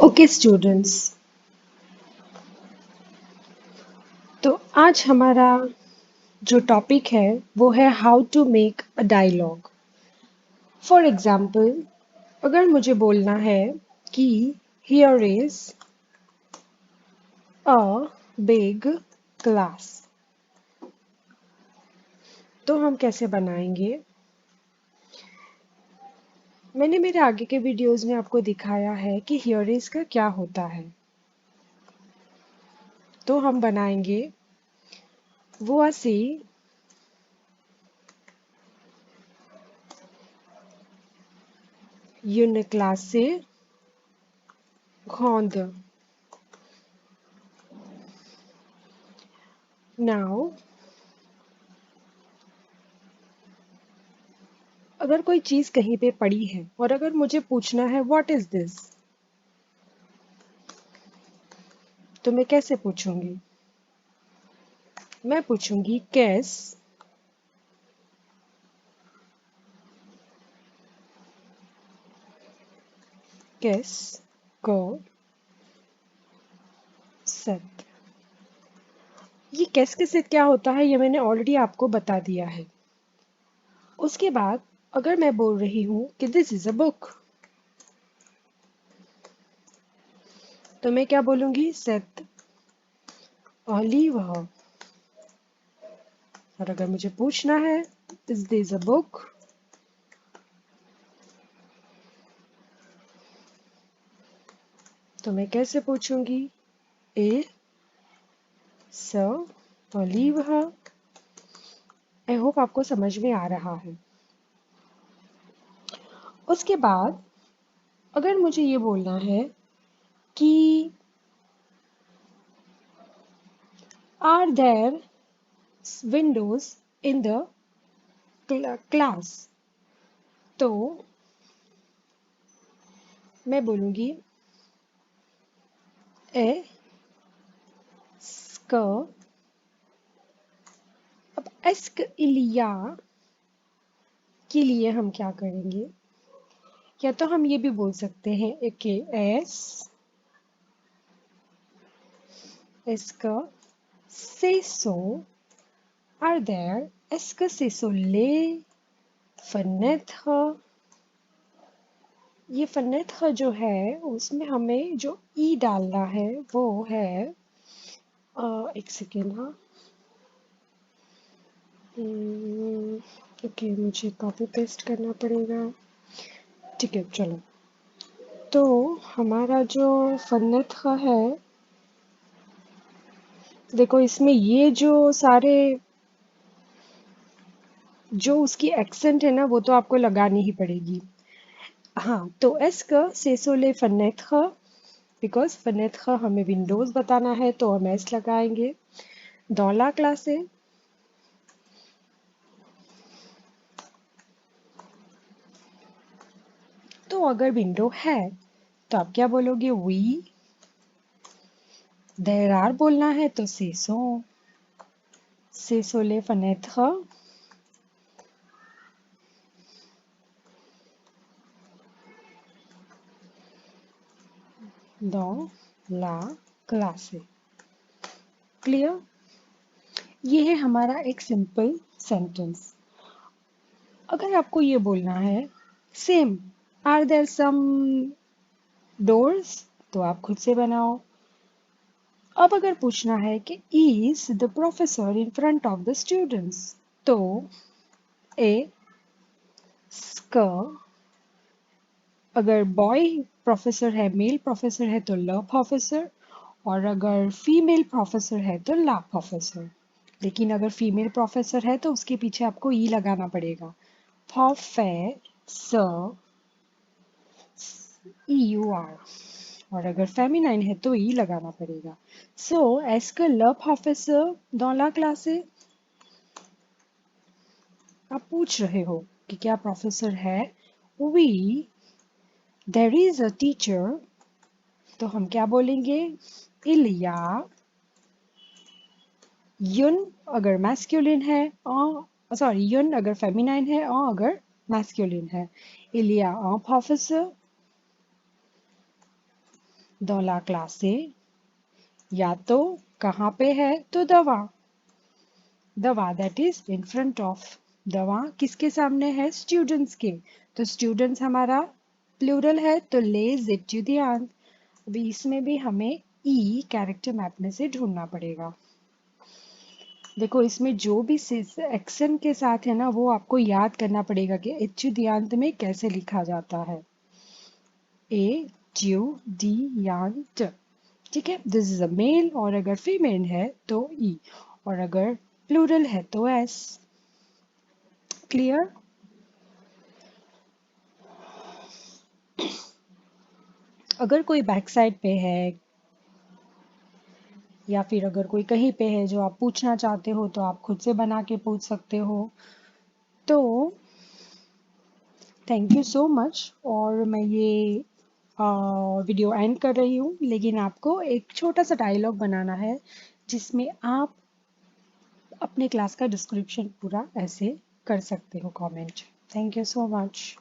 Okay students, तो आज हमारा जो टॉपिक है वो है how to make a dialogue. For example, अगर मुझे बोलना है कि here is a big class, तो हम कैसे बनाएंगे? मैंने मेरे आगे के वीडियोस में आपको दिखाया है कि हियर इज का क्या होता है। तो हम बनाएंगे voici une classe grande. Now, अगर कोई चीज कहीं पे पड़ी है और अगर मुझे पूछना है व्हाट इज दिस, तो मैं कैसे पूछूंगी? मैं पूछूंगी कैस कैस को सेट। ये कैस के सेट क्या होता है ये मैंने ऑलरेडी आपको बता दिया है। उसके बाद अगर मैं बोल रही हूँ कि दिस इज अ बुक, तो मैं क्या बोलूंगी? Set leave. और अगर मुझे पूछना है इज दिस अ बुक, तो मैं कैसे पूछूंगी? ए स लीव। आई होप आपको समझ में आ रहा है। उसके बाद अगर मुझे ये बोलना है कि are there windows in the class, तो मैं बोलूंगी ए स्क। अब एस्क इलिया के लिए हम क्या करेंगे? या तो हम ये भी बोल सकते हैं कि एस एस्क सेसो आर देयर एस्क सेसो ले फनेत्र। ये फनेत्र जो है उसमें हमें जो ई डालना है वो है एक सेकेंड। हाँ, ओके, मुझे कॉपी पेस्ट करना पड़ेगा। ठीक है, चलो। तो हमारा जो फनेत्र है, देखो इसमें ये जो सारे जो उसकी एक्सेंट है ना वो तो आपको लगानी ही पड़ेगी। हाँ, तो एस्क सेसोले फनेत्र, बिकॉज फनेत्र हमें विंडोज बताना है तो हम एस लगाएंगे। डॉला क्लासे, तो अगर विंडो है तो आप क्या बोलोगे? वी। देर आर बोलना है तो सेसोले फनेत्र dans la classe। क्लियर? ये है हमारा एक सिंपल सेंटेंस। अगर आपको ये बोलना है same, are there some doors, तो आप खुद से बनाओ। अब अगर पूछना है कि is the professor in front of the students, तो ए स्क। अगर बॉय प्रोफेसर है, मेल प्रोफेसर है तो ल प्रोफेसर, और अगर फीमेल प्रोफेसर है तो ला प्रोफेसर। लेकिन अगर फीमेल प्रोफेसर है तो उसके पीछे आपको ई लगाना पड़ेगा। Professor E U R. और अगर फेमिनाइन है तो ई लगाना पड़ेगा। सो एस का ल प्रोफेसर dans क्लासे। आप पूछ रहे हो कि क्या प्रोफेसर है? We there is a teacher, तो हम क्या बोलेंगे? इलिया युन अगर मैस्कुलिन है, सॉरी युन अगर फेमिनाइन है, अगर मैस्कुलिन है। इलिया प्रोफेसर दौला क्लासे, या तो कहाँ पे है तो दवा, दवा that is in front of, दवा किसके सामने है, स्टूडेंट्स के, तो स्टूडेंट्स हमारा प्लूरल है तो लेज एतुदियांत। अभी इसमें भी हमें ई कैरेक्टर मैप में से ढूंढना पड़ेगा। देखो इसमें जो भी एक्शन के साथ है ना वो आपको याद करना पड़ेगा कि एतुदियांत में कैसे लिखा जाता है, ए ट्यू डी यांत। ठीक है, दिस इज अ मेल, और अगर फीमेल है तो ई, और अगर प्लूरल है तो एस। क्लियर? अगर कोई बैक साइड पे है या फिर अगर कोई कहीं पे है जो आप पूछना चाहते हो तो आप खुद से बना के पूछ सकते हो। तो थैंक यू सो मच, और मैं ये वीडियो एंड कर रही हूँ, लेकिन आपको एक छोटा सा डायलॉग बनाना है जिसमें आप अपने क्लास का डिस्क्रिप्शन पूरा ऐसे कर सकते हो comment. Thank you so much.